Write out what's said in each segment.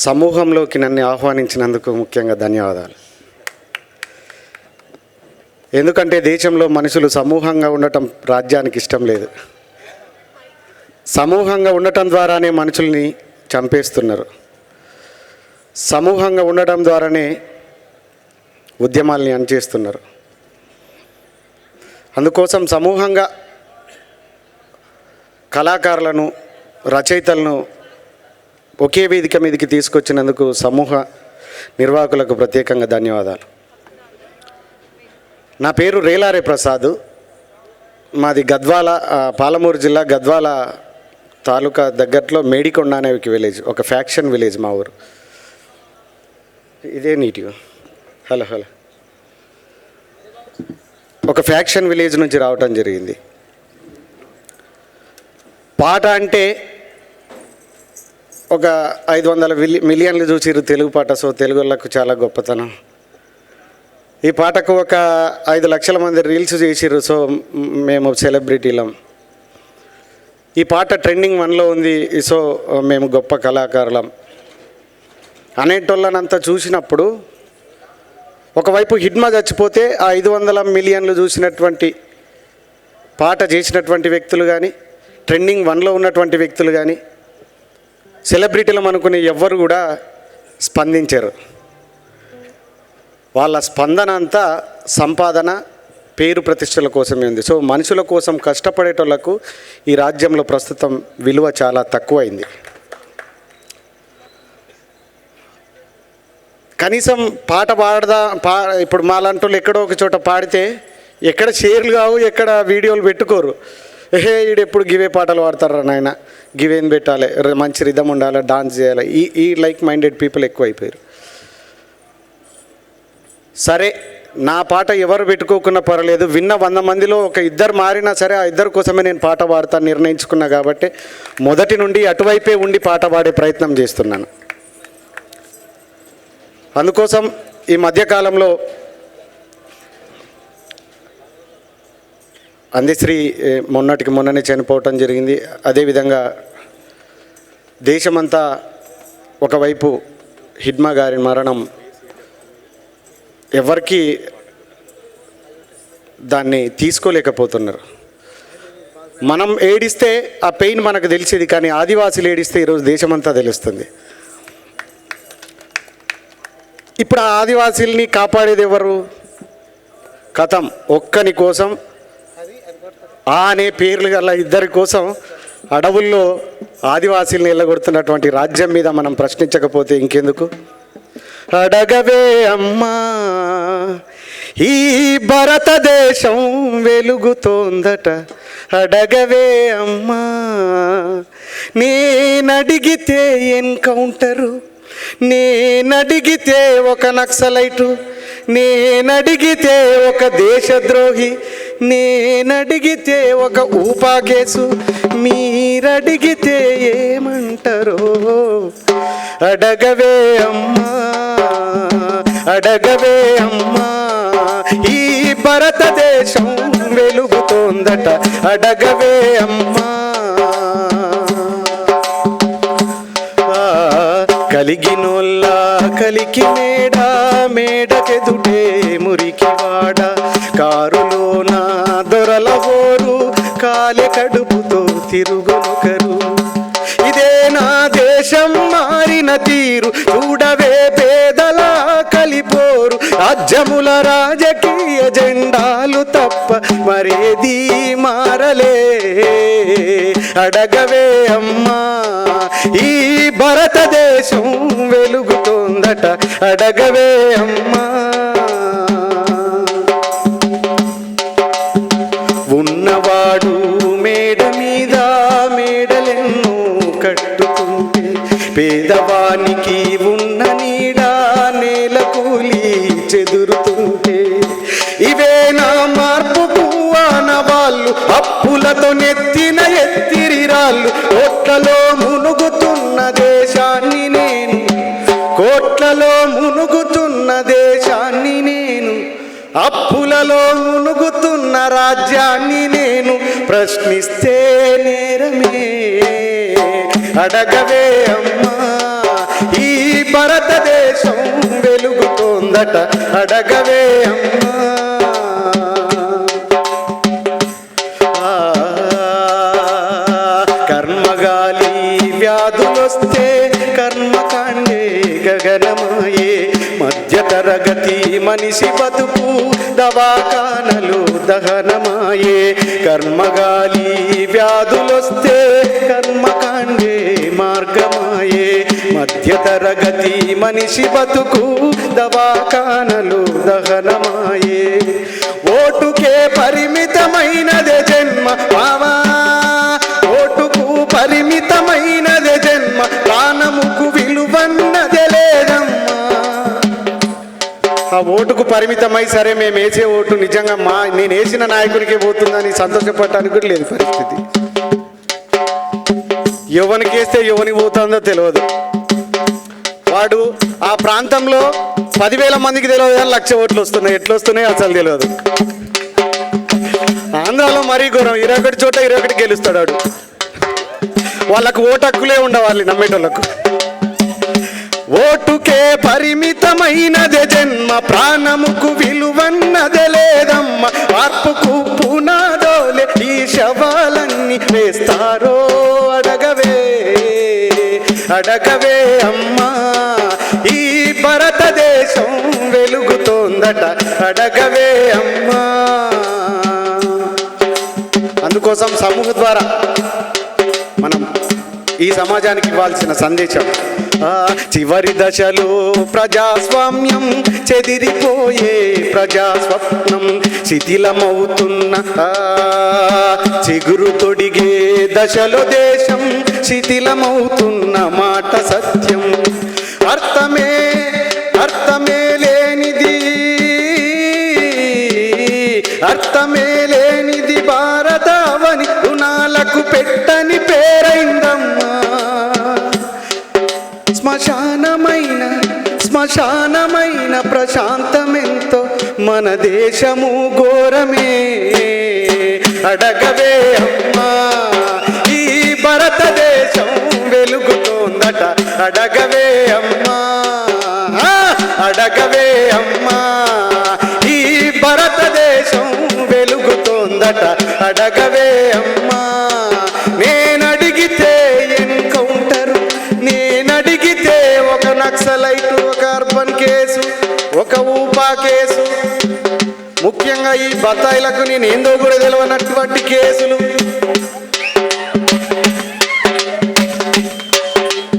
సమూహంలోకి నన్ను ఆహ్వానించినందుకు ముఖ్యంగా ధన్యవాదాలు. ఎందుకంటే దేశంలో మనుషులు సమూహంగా ఉండటం రాజ్యానికి ఇష్టం లేదు. సమూహంగా ఉండటం ద్వారానే మనుషుల్ని చంపేస్తున్నారు. సమూహంగా ఉండటం ద్వారానే ఉద్యమాల్ని అణచేస్తున్నారు. అందుకోసం సమూహంగా కళాకారులను, రచయితలను ఒకే వేదిక మీదకి తీసుకొచ్చినందుకు సమూహ నిర్వాహకులకు ప్రత్యేకంగా ధన్యవాదాలు. నా పేరు రేలారే ప్రసాద్. మాది గద్వాల, పాలమూరు జిల్లా గద్వాల తాలూకా దగ్గరలో మేడికొండ అనే విలేజ్, ఒక ఫ్యాక్షన్ విలేజ్ మా ఊరు. ఇదే నీట్గా హలో ఒక ఫ్యాక్షన్ విలేజ్ నుంచి రావటం జరిగింది. పాట అంటే ఒక 500 మిలియన్లు చూసిరు తెలుగు పాట. సో తెలుగులకు చాలా గొప్పతనం. ఈ పాటకు ఒక 5 లక్షల మంది రీల్స్ చేసిర్రు. సో మేము సెలబ్రిటీలం. ఈ పాట ట్రెండింగ్ 1లో ఉంది. సో మేము గొప్ప కళాకారులం అనేటోళ్ళనంతా చూసినప్పుడు, ఒకవైపు హిడ్మా చచ్చిపోతే ఆ 500 మిలియన్లు చూసినటువంటి పాట చేసినటువంటి వ్యక్తులు కానీ, ట్రెండింగ్ 1లో ఉన్నటువంటి వ్యక్తులు కానీ, సెలబ్రిటీలం అనుకునే ఎవ్వరు కూడా స్పందించారు. వాళ్ళ స్పందన అంతా సంపాదన, పేరు ప్రతిష్టల కోసమే ఉంది. సో మనుషుల కోసం కష్టపడేటోళ్లకు ఈ రాజ్యంలో ప్రస్తుతం విలువ చాలా తక్కువైంది. కనీసం పాట ఇప్పుడు మాలాంటోళ్ళు ఎక్కడో ఒక చోట పాడితే ఎక్కడ షేర్లు కావు, ఎక్కడ వీడియోలు పెట్టుకోరు. ఈడు ఎప్పుడు గివే పాటలు పాడతారా నాయన, గివేం పెట్టాలి, మంచి రిధం ఉండాలి, డాన్స్ చేయాలి, ఈ లైక్ మైండెడ్ పీపుల్ ఎక్కువైపోయారు. సరే, నా పాట ఎవరు పెట్టుకోకున్నా పర్వాలేదు, విన్న 100 మందిలో ఒక 2 మారినా సరే ఆ 2 కోసమే నేను పాట పాడతాను నిర్ణయించుకున్నా. కాబట్టి మొదటి నుండి అటువైపే ఉండి పాట పాడే ప్రయత్నం చేస్తున్నాను. అందుకోసం ఈ మధ్యకాలంలో అందశ్రీ మొన్ననే చనిపోవటం జరిగింది. అదేవిధంగా దేశమంతా ఒకవైపు హిడ్మా గారి మరణం, ఎవరికి దాన్ని తీసుకోలేకపోతున్నారు. మనం ఏడిస్తే ఆ పెయిన్ మనకు తెలిసేది, కానీ ఆదివాసీలు ఏడిస్తే ఈరోజు దేశమంతా తెలుస్తుంది. ఇప్పుడు ఆ ఆదివాసీల్ని కాపాడేది ఎవరు? కథం ఒక్కని కోసం, ఆ అనే పేర్లు గల 2 కోసం అడవుల్లో ఆదివాసీల్ని వెళ్ళగొడుతున్నటువంటి రాజ్యం మీద మనం ప్రశ్నించకపోతే ఇంకెందుకు? అడగవే అమ్మా, ఈ భారతదేశం వెలుగుతోందట, అడగవే అమ్మా. నేనడిగితే ఎన్కౌంటరు, నేనడిగితే ఒక నక్సలైటు, నేనడిగితే ఒక దేశద్రోహి, నేనడిగితే ఒక ఊపా కేసు, మీరడిగితే ఏమంటారో? అడగవే అమ్మా, అడగవే అమ్మా, ఈ భారతదేశం వెలుగుతోందట, అడగవే అమ్మా. కలిగినోళ్ళ కలికి మేడకెదుటే మురికివాడ, కారులోన దొరల హోరు, కాలె కడుపుతో తిరుగునొకరు. ఇదే నా దేశం మారిన తీరు, చూడవే పేదల కలిపోరు, రాజ్యముల రాజకీయ జెండాలు తప్ప మరేది మారలే. అడగవే అమ్మా, ఈ భారతదేశం వెలుగుతోందట, అడగవే అమ్మా. ఉన్నవాడు మేడ మీద మేడలెన్నో కట్టుకుంటే, పేదవానికి ఉన్న నీడ నేల కూలి చెదురుతుంటే, ఇవే నా మార్పుకు ఆనవాళ్ళు, అప్పులతో నెత్తిన ఎత్తిరిరాళ్ళు, కోట్లలో మునుగుతున్న దేశాన్ని నేను, కోట్లలో మునుగుతున్న దేశాన్ని నేను, అప్పులలో మునుగుతున్న రాజ్యాన్ని నేను, ప్రశ్నిస్తే నేరమే. అడగవే అమ్మా, ఈ భారతదేశం వెలుగుతోందట అడగవే అమ్మా. కర్మగాలి వ్యాధులొస్తే కర్మకాండే గగనమాయే, మధ్యతరగతి మనిషి బతుకు దవాఖానలు దహనమాయే. కర్మగాలి వ్యాధులొస్తే కర్మకాండే మార్గమాయే, మధ్యతరగతి మనిషి బతుకు దవాఖానలు దహనమాయే. ఓటుకే పరిమితమైనదే జన్మ మావా, ఓటుకు పరిమితమైనదే జన్మ, ప్రాణముకు విలువన్నదే లేదమ్మా. ఆ ఓటుకు పరిమితమై సరే మేము వేసే ఓటు నిజంగా నేను వేసిన నాయకునికే పోతుందని సంతోషపడటానికి కూడా లేదు పరిస్థితి. ఎవరికి వేస్తే ఎవరికి పోతుందో తెలియదు. వాడు ఆ ప్రాంతంలో 10,000 మందికి తెలియదు కానీ 1,00,000 ఓట్లు వస్తున్నాయి, ఎట్లా వస్తున్నాయి అసలు తెలియదు. ఆంధ్రాలో మరీ ఘోరం, 21 చోట 21 గెలుస్తాడు వాడు. వాళ్ళకు ఓటు హక్కులే ఉండవాలి నమ్మేటోళ్ళకు. ఓటుకే పరిమితమైనదే జన్మ, ప్రాణముకు విలువన్నదే లేదమ్మ. మార్పుకు పునాదోలే ఈ శవాలన్నీ వేస్తారో అడగవే అడగవే అమ్మా. ఈ భారతదేశం వెలుగుతోందట అడగవే అమ్మా. అందుకోసం సమూహం ద్వారా మనం ఈ సమాజానికి ఇవ్వాల్సిన సందేశం, చివరి దశలో ప్రజాస్వామ్యం చెదిరిపోయే ప్రజాస్వప్నం, శిథిలమవుతున్న చిగురు తొడిగే దశలో దేశం శిథిలమవుతున్న మాట సత్యం. అర్థమే లేనిది అర్థమే లేనిది భారతావని రుణాలకు పెట్టని పేరైందమ్మా. శ్మశానమైన ప్రశాంతమెంతో మన దేశము ఘోరమే అడగవే అమ్మా. ఈ భారతదేశం వెలుగుతోందట అడగవే అమ్మా అడగవే అమ్మా. ఈ భారతదేశం వెలుగుతోందట అడగవే అమ్మా. నేనడిగితే ఎన్కౌంటరు, నేనడిగితే ఒక నక్సలైట్, ఒక అర్బన్ కేసు, ఒక ఊపా కేసు, ముఖ్యంగా ఈ బత్తాయిలకు నేను ఏందో కూడా తెలియనటువంటి కేసులు.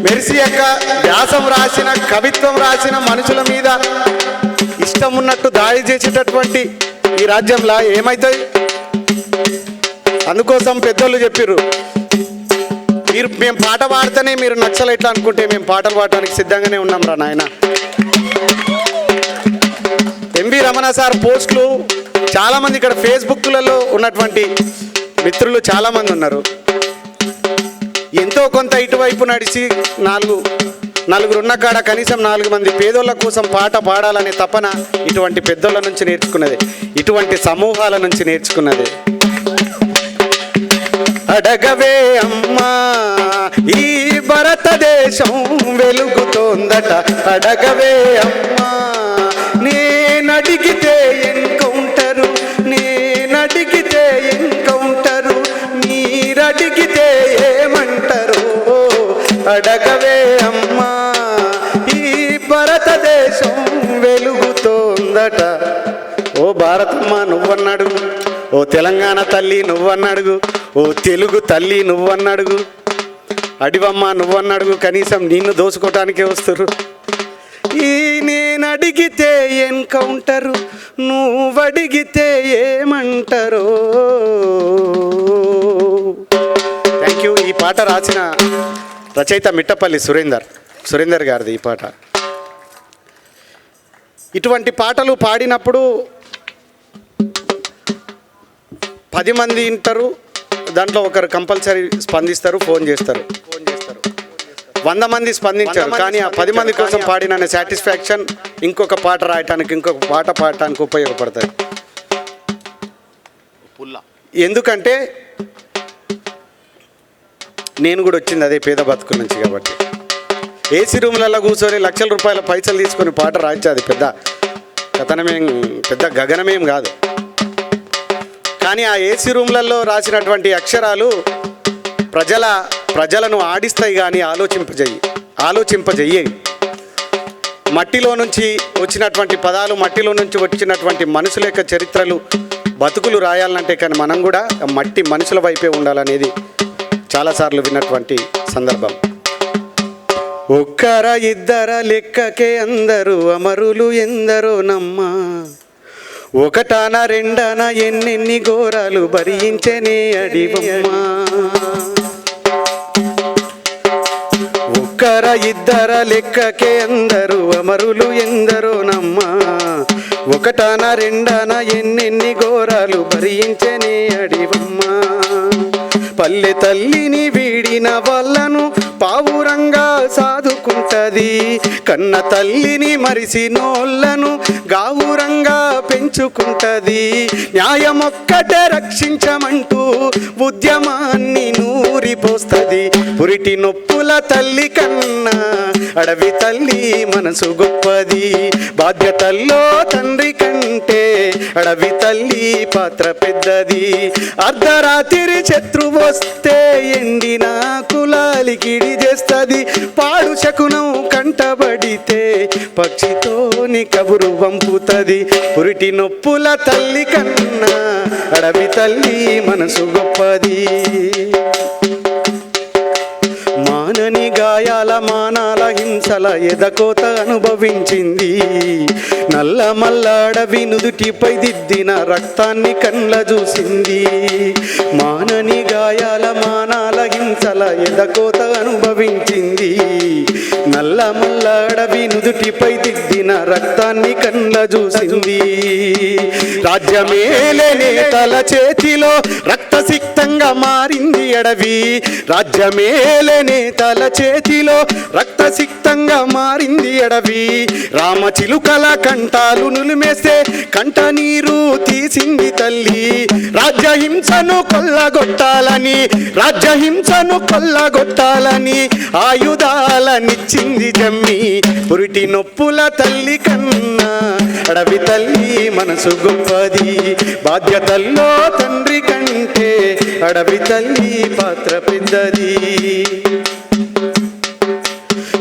మెర్సీ యొక్క వ్యాసం రాసిన, కవిత్వం రాసిన మనుషుల మీద ఇష్టం ఉన్నట్టు దాడి చేసేటటువంటి ఈ రాజ్యంలో ఏమవుతుంది? అందుకోసం పెద్దోళ్ళు చెప్పిర్రు, మేము పాట పాడితేనే మీరు నక్సలైట్లు అనుకుంటే మేము పాటలు పాడటానికి సిద్ధంగానే ఉన్నాం రా నాయన. ఎంవి రమణ సార్ పోస్టులు చాలామంది ఇక్కడ ఫేస్బుక్లలో ఉన్నటువంటి మిత్రులు చాలామంది ఉన్నారు. ఎంతో కొంత ఇటువైపు నడిచి నలుగురు ఉన్న కాడ కనీసం 4 మంది పేదోళ్ళ కోసం పాట పాడాలనే తపన ఇటువంటి పెద్దోళ్ళ నుంచి నేర్చుకున్నది, ఇటువంటి సమూహాల నుంచి నేర్చుకున్నది. అడగవే అమ్మా. ఈ భారతదేశం వెలుగుతోందట అడగవే అమ్మా. నేనడిగితే ఎన్కౌంటరు, నేనడిగితే ఎన్కౌంటరు, మీరడిగితే ఏమంటారు అడగవే అమ్మా. ఈ భారతదేశం వెలుగుతోందట. ఓ భారతమ్మ నువ్వన్నడుగు, ఓ తెలంగాణ తల్లి నువ్వన్నడుగు, ఓ తెలుగు తల్లి నువ్వన్నడుగు, అడివమ్మ నువ్వన్నడుగు, కనీసం నిన్ను దోసుకోవటానికే వస్తారు. ఈ నేనడిగితే ఎన్కౌంటరు, నువ్వడిగితే ఏమంటారో. Thank you. ఈ పాట రాసిన రచయిత మిట్టపల్లి సురేందర్ గారిది ఈ పాట. ఇటువంటి పాటలు పాడినప్పుడు 10 మంది వింటారు, దాంట్లో ఒకరు కంపల్సరీ స్పందిస్తారు, ఫోన్ చేస్తారు. 100 మంది స్పందించారు, కానీ ఆ 10 మంది కోసం పాడిన సాటిస్ఫాక్షన్ ఇంకొక పాట రాయటానికి, ఇంకొక పాట పాడటానికి ఉపయోగపడతాయి. ఎందుకంటే నేను కూడా వచ్చింది అదే పేద బతుకు నుంచి కాబట్టి. ఏసీ రూమ్లలో కూర్చొని లక్షల రూపాయల పైసలు తీసుకొని పాట రాయించి అది పెద్ద కథనమేం, పెద్ద గగనమేం కాదు. కానీ ఆ ఏసీ రూమ్లలో రాసినటువంటి అక్షరాలు ప్రజలను ఆడిస్తాయి కానీ ఆలోచింపజెయ్యేవి. మట్టిలో నుంచి వచ్చినటువంటి పదాలు, మట్టిలో నుంచి వచ్చినటువంటి మనుషుల యొక్క చరిత్రలు, బతుకులు రాయాలంటే కానీ మనం కూడా మట్టి మనుషుల వైపే ఉండాలనేది చాలాసార్లు విన్నటువంటి సందర్భం. ఒక్కర ఇద్దర లెక్కకే అందరూ అమరులు ఎందరో నమ్మ, ఒకటాన రెండన ఎన్నెన్ని ఘోరాలు భరించనే అడివమ్మ. ఒక్కర ఇద్దర లెక్కకే అందరూ అమరులు ఎందరో నమ్మ, ఒకటాన రెండన ఎన్నెన్ని ఘోరాలు భరించనే అడివమ్మ. పల్లె తల్లిని వీడిన వాళ్ళను పావురంగా సాదుకుంటది, కన్న తల్లిని మరిసినోళ్ళను గావురంగా పెంచుకుంటది. న్యాయమొక్కటే రక్షించమంటూ ఉద్యమాన్ని నూరిపోస్తది. పురిటి నొప్పుల తల్లి కన్నా అడవి తల్లి మనసు గొప్పది. బాధ్యతల్లో తండ్రి కంటే అడవి తల్లి పాత్ర పెద్దది. అర్ధరాత్రి శత్రువు వస్తే ఎండిన కులాలికిడి చేస్తుంది. పాడు శకునం కంటబడితే పక్షితోని కబురు పంపుతుంది. పురిటి నొప్పుల తల్లి కన్నా అడవి తల్లి మనసు గొప్పది. మానని గాయాల మానాల హింసల ఎదకోత అనుభవించింది. నల్ల మల్ల అడవి నుదుటిపై దిద్దిన రక్తాన్ని కళ్ళ చూసింది. మానని గాయాల మానాల హింసల ఎదకోత అనుభవించింది. నల్ల మల్ల అడవి నుదుటిపై దిద్దిన రక్తాన్ని కళ్ళ చూసింది. రాజ్యమేలే నేతల చేతిలో రక్తసిక్తంగా మారింది అడవి. రాజ్యమేలే నేతల చేతిలో రక్తసిక్తంగా మారింది అడవి. రామచిలుకల కంటాలు నులిమేస్తే కంట నీరు తీసింది తల్లి. రాజ్యహింసను కొల్లగొట్టాలని ఆయుధాలనిచ్చింది జమ్మి. పురిటి నొప్పుల తల్లి కన్నా అడవి తల్లి మనసు గొప్పది. బాధ్యతల్లో తండ్రి కంటే అడవి తల్లి పాత్ర పెద్దది.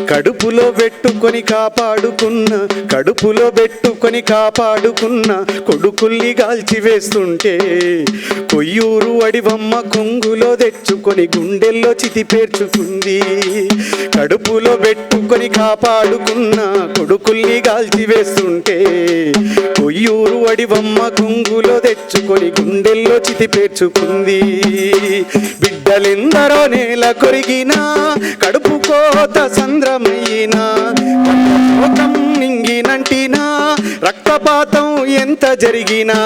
కడుపులో పెట్టుకొని కాపాడుకున్న కొడుకుల్ని గాల్చివేస్తుంటే కొయ్యూరు అడివమ్మ కొంగులో తెచ్చుకొని గుండెల్లో చితి పేర్చుకుంది. కడుపులో పెట్టుకొని కాపాడుకున్న కొడుకుల్ని గాల్చివేస్తుంటే కొయ్యూరు అడివమ్మ కొంగులో తెచ్చుకొని గుండెల్లో చితి పేర్చుకుంది. బిడ్డలెందరో నేల కొరిగినా కడుపు కోత సంద్రమైనా లోకం నింగినంటినా రక్తపాతం ఎంత జరిగినా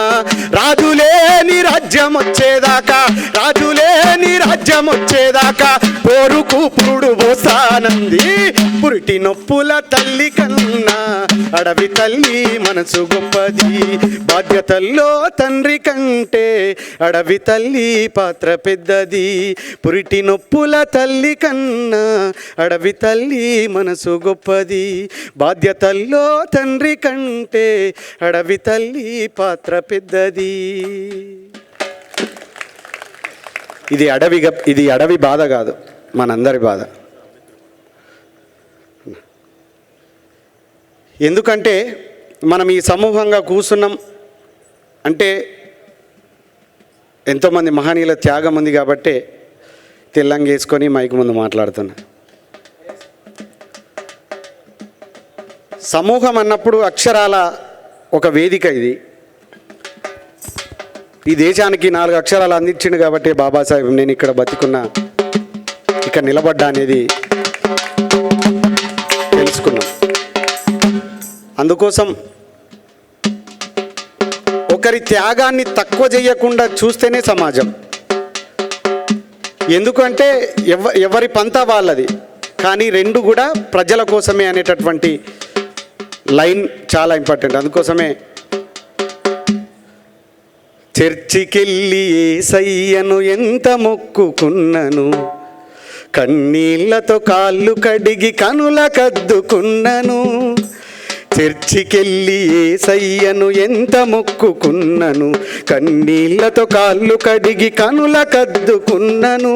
రాజులేని రాజ్యం వచ్చేదాకా పోరుకు పురుడు పోసానంది. పురిటి నొప్పుల తల్లి కన్నా అడవి తల్లి మనసు గొప్పది. బాధ్యతల్లో తండ్రి కంటే అడవి తల్లి పాత్ర పెద్దది. పురిటి నొప్పుల తల్లి కన్నా అడవి తల్లి మనసు గొప్పది. బాధ్యతల్లో తండ్రి కంటే అడవి తల్లి పాత్ర పెద్దది. ఇది అడవి బాధ కాదు, మనందరి బాధ. ఎందుకంటే మనం ఈ సమూహంగా కూర్చున్నాం అంటే ఎంతోమంది మహనీయుల త్యాగం ఉంది కాబట్టి తెల్లంగేసుకొని మైక్ ముందు మాట్లాడుతున్నా. సమూహం అన్నప్పుడు అక్షరాల ఒక వేదిక. ఈ దేశానికి 4 అక్షరాలు అందించిండు కాబట్టి బాబాసాహెబ్ నేను ఇక్కడ బతికున్నా, ఇక్కడ నిలబడ్డా అనేది తెలుసుకున్నాం. అందుకోసం ఒకరి త్యాగాన్ని తక్కువ చేయకుండా చూస్తేనే సమాజం. ఎందుకంటే ఎవరి పంతా వాళ్ళది, కానీ రెండు కూడా ప్రజల కోసమే అనేటటువంటి లైన్ చాలా ఇంపార్టెంట్. అందుకోసమే చర్చికెళ్ళి యేసయ్యను ఎంత మొక్కుకున్నను, కన్నీళ్లతో కాళ్ళు కడిగి కనులకద్దుకున్నను, చర్చికెళ్ళి యేసయ్యను ఎంత మొక్కుకున్నను. కన్నీళ్లతో కాళ్ళు కడిగి కనులకద్దుకున్నను,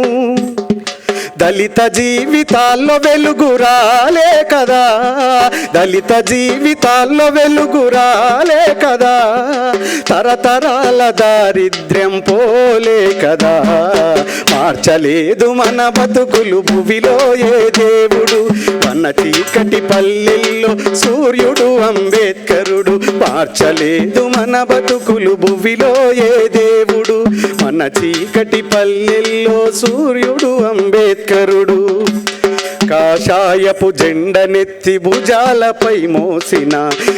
దళిత జీవితాల్లో వెలుగు రాలే కదా, దళిత జీవితాల్లో వెలుగు రాలే కదా, తరతరాల దారిద్ర్యం పోలే కదా. మార్చలేదు మన బతుకులు భువిలో ఏ దేవుడు, మన చీకటి పల్లెల్లో సూర్యుడు అంబేద్కరుడు. మార్చలేదు మన బతుకులు భువిలో ఏ దేవుడు, మన చీకటి పల్లెల్లో సూర్యుడు అంబేద్కరుడు. కాషాయపు జెండనెత్తి భుజాలపై మోసిన,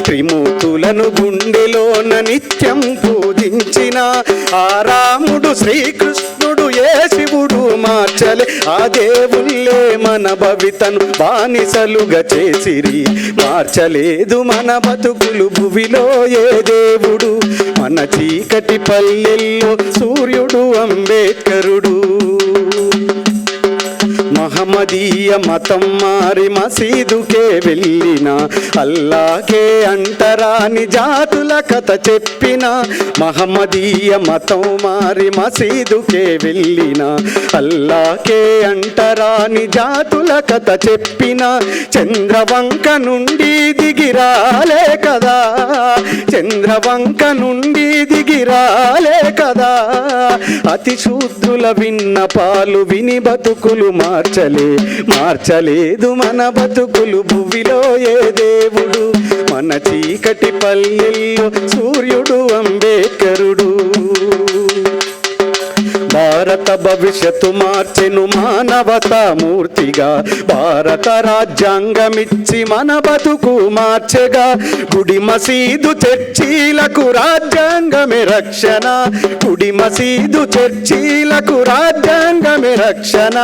త్రిమూర్తులను గుండెలోన నిత్యం పూజించిన, ఆ రాముడు శ్రీకృష్ణుడు ఏ శివుడు మార్చలే, ఆ దేవుళ్ళే మన భవితను బానిసలుగా చేసిరి. మార్చలేదు మన బతుకులు భువిలో ఏ దేవుడు, మన చీకటి పల్లెల్లో సూర్యుడు అంబేద్కరుడు. మహమ్మదీయ మతం మారి మసీదుకే వెళ్ళిన, అల్లాకే అంటరాని జాతుల కథ చెప్పిన. మహమ్మదీయ మతం మారి మసీదుకే వెళ్ళిన, అల్లాకే అంటరాని జాతుల కథ చెప్పిన. చంద్రవంక నుండి దిగిరాలే కదా, చంద్రవంక నుండి దిగిరాలే కదా, అతి శూద్రుల విన్నపాలు విని బతుకులు మార్చలేదు మన బతుకులు భువిలో ఏ దేవుడు, మన చీకటి పల్లెల్లో సూర్యుడు అంబేద్కరుడు. భారత భవిష్యత్తు మార్చెను మానవతా మూర్తిగా, భారత రాజ్యాంగమిచ్చి మన బతుకు మార్చెగా. గుడి మసీదు చర్చీలకు రాజ్యాంగమే రక్షణ, గుడి మసీదు చర్చీలకు రాజ్యాంగమే రక్షణ.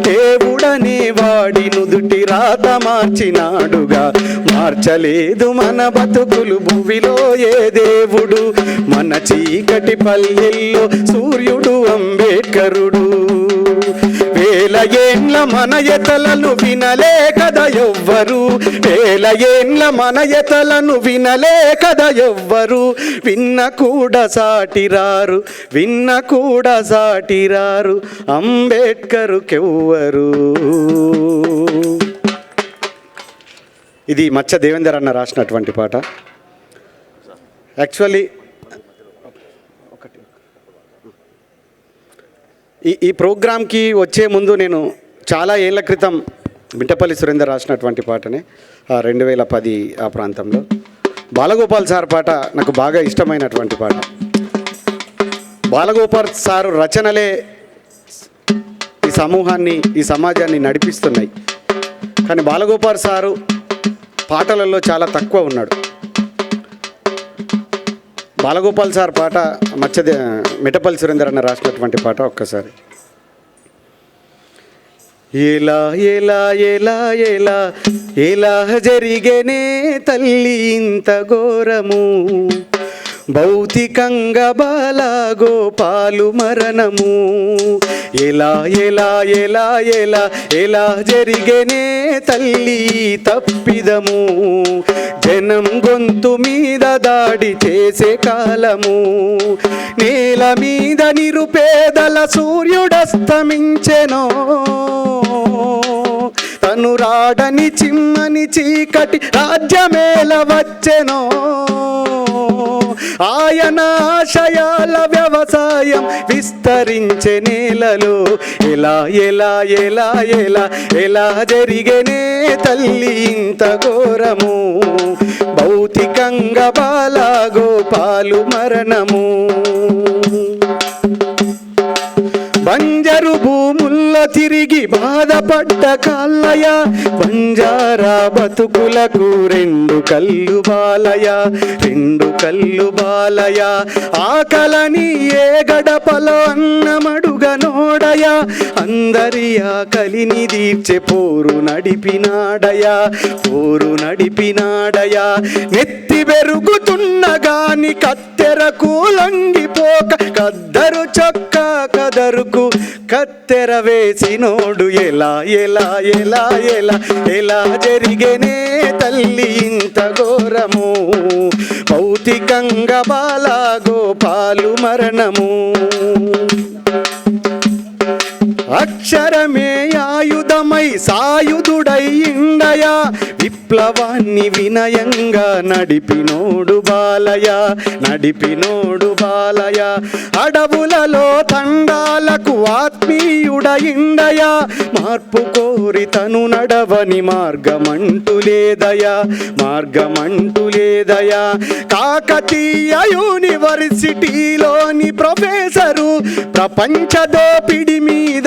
దేవుడనే వాడి నుదుటి రాత మార్చినాడుగా, మార్చలేదు మన బతుకులు భువిలో ఏ దేవుడు, మన చీకటి పల్లెల్లో సూర్యుడు అంబేద్కరుడు. వేల ఏండ్ల మన ఎతలను వినలే కదా ఎవ్వరు, వేల ఏండ్ల మన ఎతలను వినలే కదా ఎవ్వరు. విన్న కూడా సాటిరారు, విన్న కూడా సాటిరారు అంబేద్కరుకెవ్వరు. ఇది మచ్చ దేవేందర్ అన్న రాసినటువంటి పాట. యాక్చువల్లీ ఈ ప్రోగ్రామ్కి వచ్చే ముందు నేను చాలా ఏళ్ల క్రితం మిట్టపల్లి సురేందర్ రాసినటువంటి పాటనే 2010 ఆ ప్రాంతంలో బాలగోపాల్ సార్ పాట నాకు బాగా ఇష్టమైనటువంటి పాట. బాలగోపాల్ సారు రచనలే ఈ సమూహాన్ని ఈ సమాజాన్ని నడిపిస్తున్నాయి, కానీ బాలగోపాల్ సారు పాటలలో చాలా తక్కువ ఉన్నాడు. బాలగోపాల్ సార్ పాట మిట్టపల్లి సురేందర్ అన్న రాసినటువంటి పాట ఒక్కసారి. ఎలా ఎలా ఎలా ఎలా ఎలా జరిగేనే తల్లి ఇంత ఘోరము, భౌతికంగా బాలగోపాలు మరణము. ఎలా ఎలా ఎలా ఎలా ఎలా జరిగేనే తల్లి తప్పిదము, జనం గొంతు మీద దాడి చేసే కాలము. నేల మీద నిరుపేదల సూర్యుడస్తమించెనో, తను రాడని చిమ్మని చీకటి రాజ్యమేల వచ్చెనో. ఆయన ఆశయాల వ్యవసాయం విస్తరించే నేలలో, ఎలా ఎలా ఎలా ఎలా ఎలా జరిగేనే తల్లి ఇంత ఘోరము, భౌతికంగా బాలగోపాలు మరణము. బంజరు భూముల్లో తిరిగి బాధపడ్డ కాళ్ళయ, బంజారా బతుకులకు రెండు కళ్ళు బాలయ, రెండు కళ్ళు బాలయ. ఆకలని ఏ గడపలో అన్నమడుగ నోడయ, అందరి ఆకలిని తీర్చే పోరు నడిపినాడయ, పోరు నడిపి నడిపినాడయా. నెత్తి పెరుగుతున్నగాని కత్తెరకు లొంగిపోక కద్దరు చొక్క కదరుకు కత్తెర వేసినోడు ఎలా ఎలా ఎలా ఎలా ఎలా జరిగేనే తల్లి ఇంత ఘోరము. భౌతికంగా బాలగోపాలు మరణము. అక్షరమే ఆయుధమై సాయుధుడై ఇండయా. విప్లవాన్ని వినయంగా నడిపినోడు బాలయ నడిపినోడు బాలయ. అడవులలో తండాలకు ఆత్మీయుడయిండయా. మార్పు కోరి తను నడవని మార్గమంటూ లేదయా మార్గమంటూ లేదయా. కాకతీయ యూనివర్సిటీలోని ప్రొఫెసరు ప్రపంచ దోపిడి మీద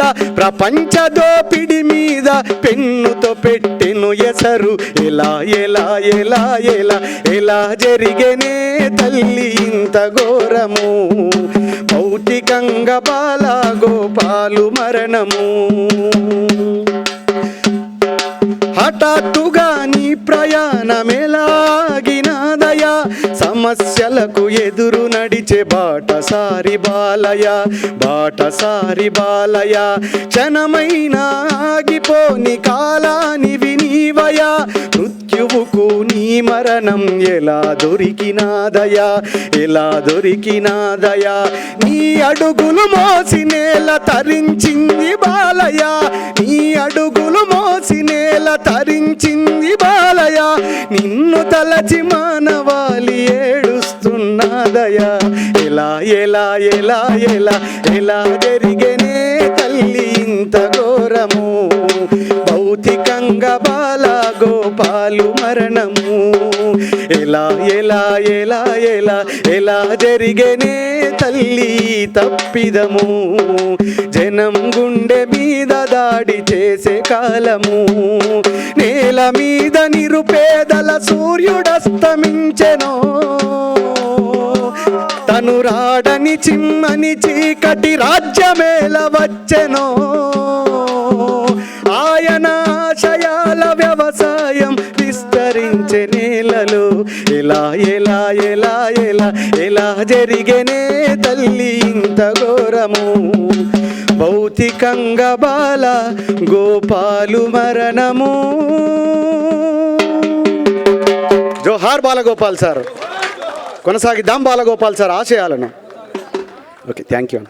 పెన్నుతో పెట్టెను ఎసరు. ఎలా ఎలా ఎలా ఎలా ఎలా జరిగేనే తల్లి ఇంత ఘోరము. భౌతికంగా బాలగోపాలు మరణము. హఠాత్తుగా నీ ప్రయాణమెలాగినాదయా. సమస్యలకు ఎదురు నడిచే బాటసారి బాలయ బాటసారి బాలయ. క్షణమైన ఆగిపోని కాలానివి నీవయా. మృత్యువుకు నీ మరణం ఎలా దొరికినాదయా ఎలా దొరికినాదయా. నీ అడుగులు మోసి నేల తరించింది బాలయ నీ అడుగులు మోసి నేల తరించింది బాలయ. నిన్ను తలచి మానవాళి ఏడుస్తున్నదయా. ఎలా ఎలా ఎలా ఎలా ఎలా జరిగేనే తల్లి ఇంత ఘోరము. భౌతికంగా బాలగోపాలు మరణము. ఎలా ఎలా ఎలా ఎలా ఎలా జరిగేనే తల్లి తప్పిదము. జనం గుండె మీద దాడి చేసే కాలము. నేల మీద నిరుపేదల సూర్యుడస్తమించెనో. తను రాడని చిమ్మని చీకటి రాజ్యమేల వచ్చెనో. ఆయన ఆశయాల వ్యవసాయం విస్తరించే నేలలో. ఎలా ఎలా ఎలా ఎలా ఎలా జరిగేనే తల్లి ఇంత ఘోరము. భౌతికంగా బాల గోపాలు మరణము. జోహార్ బాలగోపాల్ సార్. కొనసాగిద్దాం బాలగోపాల్ సార్ ఆశయాలను. Okay, thank you.